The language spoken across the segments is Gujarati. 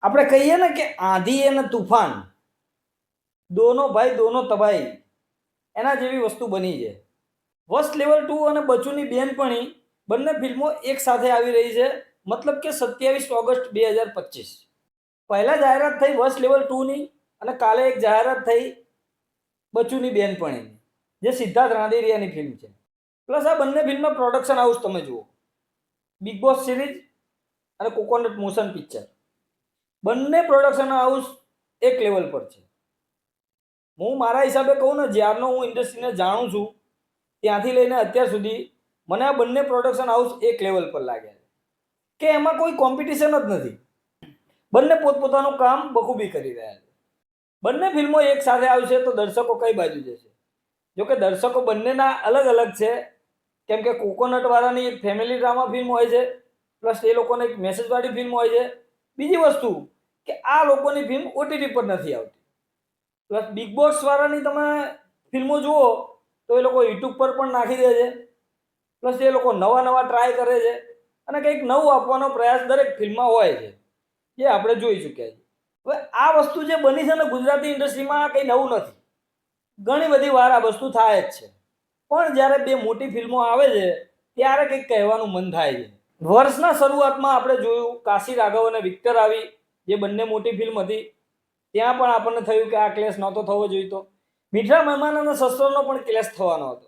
આપણે કહીએ ને કે આંધી અને તૂફાન દોનો ભાઈ દોનો તબાહી એના જેવી વસ્તુ બની છે. વસ્ત લેવલ 2 અને બચુની બેનપણી બંને ફિલ્મો એક સાથે આવી રહી છે. મતલબ કે 27 ઓગસ્ટ 2025 પહેલા જાહેરાત થઈ વસ્ત લેવલ 2 ની અને કાલે એક જાહેરાત થઈ બચુની બેનપણીની, જે સિદ્ધાર્થ રાંદેરિયાની ફિલ્મ છે. પ્લસ આ બંને ફિલ્મમાં પ્રોડક્શન હાઉસ તમે જુઓ, બિગ બોસ સિરીઝ અને કોકોનટ મોશન પિક્ચર, બંને પ્રોડક્શન હાઉસ એક લેવલ પર છે. હું મારા હિસાબે કહું ને, જ્યારનો હું ઇન્ડસ્ટ્રીને જાણું છું ત્યાંથી લઈને અત્યાર સુધી મને આ બંને પ્રોડક્શન હાઉસ એક લેવલ પર લાગ્યા છે કે એમાં કોઈ કોમ્પિટિશન જ નથી. બંને પોતપોતાનું કામ બખૂબી કરી રહ્યા છે. બંને ફિલ્મો એક સાથે આવશે તો દર્શકો કઈ બાજુ જશે? જોકે દર્શકો બંનેના અલગ અલગ છે, કેમ કે કોકોનટ વાળાની એક ફેમિલી ડ્રામા ફિલ્મ હોય છે, પ્લસ એ લોકોને એક મેસેજવાળી ફિલ્મ હોય છે. બીજી વસ્તુ કે આ લોકોની ફિલ્મ ઓટીટી પર નથી આવતી. પ્લસ બિગ બોસ વાળાની તમે ફિલ્મો જુઓ તો એ લોકો યુટ્યુબ પર પણ નાખી દે છે. પ્લસ એ લોકો નવા નવા ટ્રાય કરે છે અને કંઈક નવું આપવાનો પ્રયાસ દરેક ફિલ્મમાં હોય છે, જે આપણે જોઈ ચૂક્યા છીએ. હવે આ વસ્તુ જે બની છે ને ગુજરાતી ઇન્ડસ્ટ્રીમાં, કંઈ નવું નથી. ઘણી બધી વાર આ વસ્તુ થાય જ છે. પણ જ્યારે બે મોટી ફિલ્મો આવે છે ત્યારે કંઈક કહેવાનું મન થાય છે. વર્ષના શરૂઆતમાં આપણે જોયું કાશી રાઘવ અને વિક્ટર આવી, જે બંને મોટી ફિલ્મ હતી. ત્યાં પણ આપણને થયું કે આ ક્લેશ નહોતો થવો જોઈતો. મીઠા મહેમાન અને શસ્ત્રોનો પણ ક્લેશ થવાનો હતો.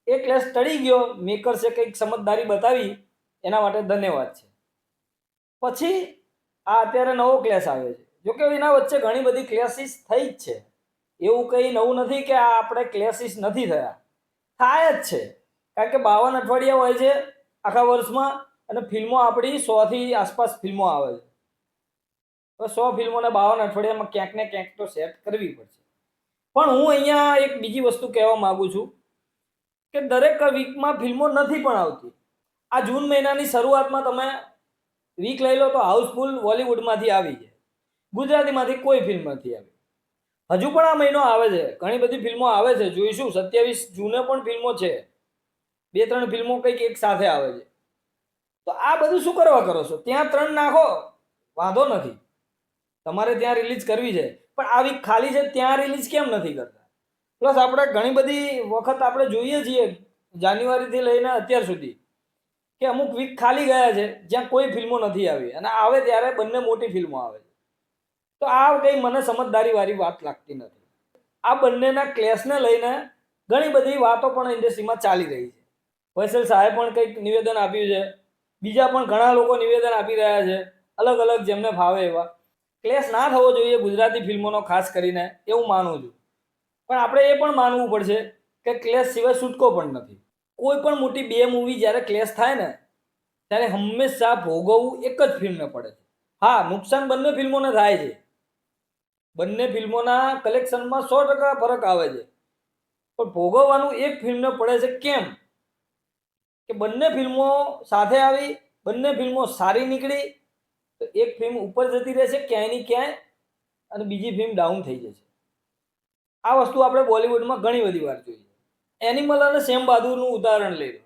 એ ક્લેશ ટળી ગયો. મેકર્સે કંઈક સમજદારી બતાવી, એના માટે ધન્યવાદ છે. પછી આ અત્યારે નવો ક્લેશ આવે છે. જોકે એના વચ્ચે ઘણી બધી ક્લેસીસ થઈ જ છે. એવું કંઈ નવું નથી કે આ આપણે ક્લેસીસ નથી થયા, થાય જ છે. કારણ કે 52 અઠવાડિયા હોય છે આખા વર્ષમાં, અને ફિલ્મો આપણી 100થી આસપાસ ફિલ્મો આવે છે. તો 100 ફિલ્મોને 52 અઠવાડિયામાં ક્યાંક ને ક્યાંક તો સેટ કરવી પડશે. પણ હું અહીંયા એક બીજી વસ્તુ કહેવા માંગુ છું કે દરેક વીકમાં ફિલ્મો નથી પણ આવતી. આ જૂન મહિનાની શરૂઆતમાં તમે વીક લઈ લો તો હાઉસફુલ બોલિવૂડમાંથી આવી છે, ગુજરાતીમાંથી કોઈ ફિલ્મ નથી આવી. હજુ પણ આ મહિનો આવે છે, ઘણી બધી ફિલ્મો આવે છે. જોઈશું 27 જૂને પણ ફિલ્મો છે, 2-3 ફિલ્મો કંઈક એક સાથે આવે છે. તો આ બધું શું કરવા કરો છો? ત્યાં 3 નાખો, વાંધો નથી, તમારે ત્યાં રિલીઝ કરવી છે. પણ આ વીક ખાલી છે ત્યાં રિલીઝ કેમ નથી કરતા? પ્લસ આપણે ઘણી બધી વખત આપણે જોઈએ છીએ જાન્યુઆરીથી લઈને અત્યાર સુધી કે અમુક વીક ખાલી ગયા છે જ્યાં કોઈ ફિલ્મો નથી આવી, અને આવે ત્યારે બંને મોટી ફિલ્મો આવે છે. તો આ કંઈ મને સમજદારીવાળી વાત લાગતી નથી. આ બંનેના ક્લેશને લઈને ઘણી બધી વાતો પણ ઇન્ડસ્ટ્રીમાં ચાલી રહી છે. વૈસલ શાહે પણ કંઈક નિવેદન આપ્યું છે, બીજા પણ ઘણા લોકો નિવેદન આપી રહ્યા છે, અલગ અલગ જેમને ફાવે એવા. ક્લેશ ના થવો જોઈએ ગુજરાતી ફિલ્મોનો, ખાસ કરીને એવું માનું છું. પણ આપણે એ પણ માનવું પડશે કે ક્લેશ સિવાય છૂટકો પણ નથી. કોઈ પણ મોટી બે મૂવી જ્યારે ક્લેશ થાય ને, ત્યારે હંમેશા ભોગવવું એક જ ફિલ્મને પડે છે. હા, નુકસાન બંને ફિલ્મોને થાય છે. બંને ફિલ્મોના કલેક્શનમાં 100% ફરક આવે છે, પણ ભોગવવાનું એક ફિલ્મને પડે છે. કેમ કે બંને ફિલ્મો સાથે આવી, બંને ફિલ્મો સારી નીકળી, તો એક ફિલ્મ ઉપર જતી રહેશે ક્યાંયની ક્યાંય, અને બીજી ફિલ્મ ડાઉન થઈ જશે. આ વસ્તુ આપણે બોલિવૂડમાં ઘણી બધી વાર જોઈ છે. એનિમલ અને સેમ બહાદુરનું ઉદાહરણ લઈ લો.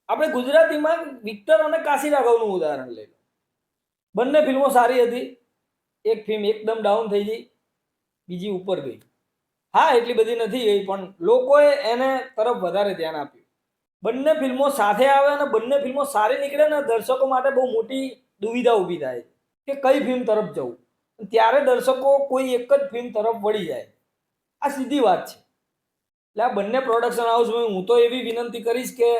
આપણે ગુજરાતીમાં વિક્ટર અને કાશી રાઘવનું ઉદાહરણ લઈ લો. બંને ફિલ્મો સારી હતી. એક ફિલ્મ એકદમ ડાઉન થઈ ગઈ, બીજી ઉપર ગઈ. હા, એટલી બધી નથી ગઈ, પણ લોકોએ એને તરફ વધારે ધ્યાન આપ્યું. બંને ફિલ્મો સાથે આવે અને બંને ફિલ્મો સારી નીકળે ને, દર્શકો માટે બહુ મોટી દુવિધા ઊભી થાય કે કઈ ફિલ્મ તરફ જવું. ત્યારે દર્શકો કોઈ એક જ ફિલ્મ તરફ વળી જાય. આ સીધી વાત છે. એટલે આ બંને પ્રોડક્શન હાઉસમાં હું તો એવી વિનંતી કરીશ કે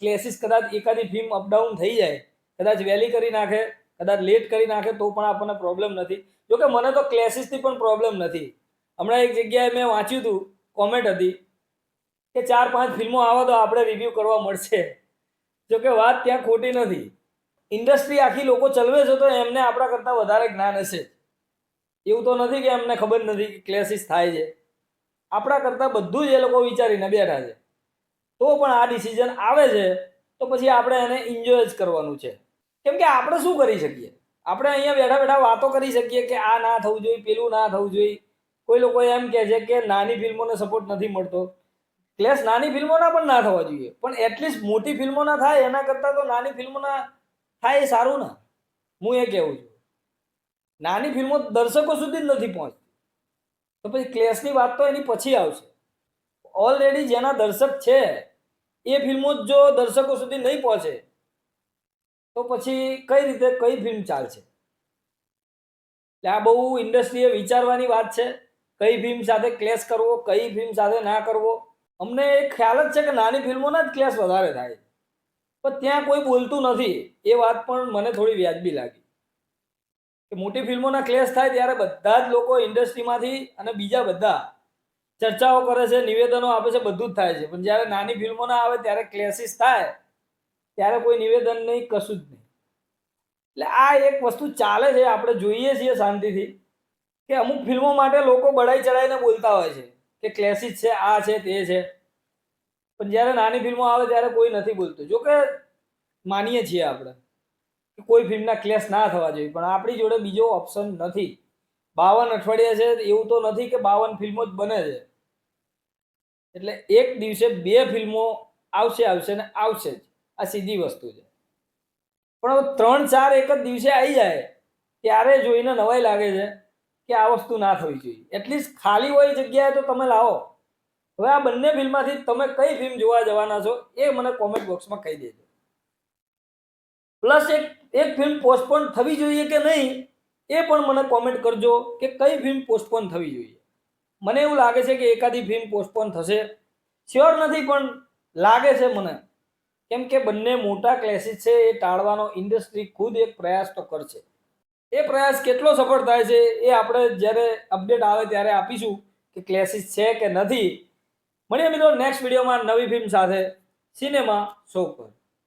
ક્લેસીસ કદાચ એકાદી ફિલ્મ અપડાઉન થઈ જાય, કદાચ વહેલી કરી નાખે, કદાચ લેટ કરી નાખે, તો પણ આપણને પ્રોબ્લેમ નથી. જોકે મને તો ક્લેસીસથી પણ પ્રોબ્લેમ નથી. હમણાં એક જગ્યાએ મેં વાંચ્યું હતું, કોમેન્ટ હતી કે 4-5 ફિલ્મો આવે તો આપણે રિવ્યૂ કરવા મળશે. જોકે વાત ત્યાં ખોટી નથી. ઇન્ડસ્ટ્રી આખી લોકો ચલવે છે તો એમને આપણા કરતાં વધારે જ્ઞાન હશે. એવું તો નથી કે એમને ખબર નથી કે ક્લેસીસ થાય છે. આપણા કરતાં બધું જ એ લોકો વિચારીને બેઠા છે. તો પણ આ ડિસિઝન આવે છે તો પછી આપણે એને એન્જોય જ કરવાનું છે. કેમ કે આપણે શું કરી શકીએ? આપણે અહીંયા બેઠા બેઠા વાતો કરી શકીએ કે આ ના થવું જોઈએ, પેલું ના થવું જોઈએ. કોઈ લોકો એમ કહે છે કે નાની ફિલ્મોને સપોર્ટ નથી મળતો. ક્લેશ નાની ફિલ્મોના પણ ના થવા જોઈએ, પણ એટલીસ્ટ મોટી ફિલ્મોના થાય એના કરતાં તો નાની ફિલ્મોના થાય એ સારું ને. હું એ કહેવું છું. નાની ફિલ્મો દર્શકો સુધી જ નથી પહોંચતી, તો પછી ક્લેશની વાત તો એની પછી આવશે. ઓલરેડી જેના દર્શક છે એ ફિલ્મો જ જો દર્શકો સુધી નહીં પહોંચે તો પછી કઈ રીતે કઈ ફિલ્મ ચાલશે? એટલે આ બહુ ઇન્ડસ્ટ્રીએ વિચારવાની વાત છે, કઈ ફિલ્મ સાથે ક્લેશ કરવો, કઈ ફિલ્મ સાથે ના કરવો. અમને એક ખ્યાલ જ છે કે નાની ફિલ્મોના જ ક્લેશ વધારે થાય, પણ ત્યાં કોઈ બોલતું નથી. એ વાત પણ મને થોડી વ્યાજબી લાગી કે મોટી ફિલ્મોના ક્લેશ થાય ત્યારે બધા જ લોકો ઇન્ડસ્ટ્રીમાંથી અને બીજા બધા ચર્ચાઓ કરે છે, નિવેદનો આપે છે, બધું જ થાય છે. પણ જ્યારે નાની ફિલ્મોના આવે ત્યારે ક્લેશિસ થાય ત્યારે કોઈ નિવેદન નહીં, કશું જ નહીં. એટલે આ એક વસ્તુ ચાલે છે, આપણે જોઈએ છીએ શાંતિથી કે અમુક ફિલ્મો માટે લોકો બડાઈ ચડાઈને બોલતા હોય છે કે ક્લેશિસ છે, આ છે, તે છે. પણ જ્યારે નાની ફિલ્મો આવે ત્યારે કોઈ નથી બોલતું. જો કે માનીએ છીએ આપણે કે કોઈ ફિલ્મના ક્લેશ ના થવા જોઈએ, પણ આપણી જોડે બીજો ઓપ્શન નથી. 52 અઠવાડિયા છે, એવું તો નથી કે 52 ફિલ્મો જ બને છે. એટલે એક દિવસે 2 ફિલ્મો આવશે ને આવશે જ, આ સીધી વસ્તુ છે. પણ હવે 3-4 એક જ દિવસે આવી જાય ત્યારે જોઈને નવાઈ લાગે છે કે આ વસ્તુ ના થવી જોઈએ. એટલીસ્ટ ખાલી હોય જગ્યાએ તો તમે લાવો. હવે આ બંને ફિલ્મમાંથી તમે કઈ ફિલ્મ જોવા જવાના છો એ મને કોમેન્ટ બોક્સમાં કહી દેજો. પ્લસ એક ફિલ્મ પોસ્ટપોન થવી જોઈએ કે નહીં એ પણ મને કોમેન્ટ કરજો કે કઈ ફિલ્મ પોસ્ટપોન થવી જોઈએ. મને એવું લાગે છે કે એકાદી ફિલ્મ પોસ્ટપોન થશે, શ્યોર નથી પણ લાગે છે મને, કેમ કે બંને મોટા ક્લેસીસ છે, એ ટાળવાનો ઇન્ડસ્ટ્રી ખુદ એક પ્રયાસ તો કરશે. એ પ્રયાસ કેટલો સફળ થાય છે એ આપણે જ્યારે અપડેટ આવે ત્યારે આપીશું કે ક્લેસીસ છે કે નથી. મળીએ મિત્રો નેક્સ્ટ વિડીયોમાં નવી ફિલ્મ સાથે સિનેમા શો પર.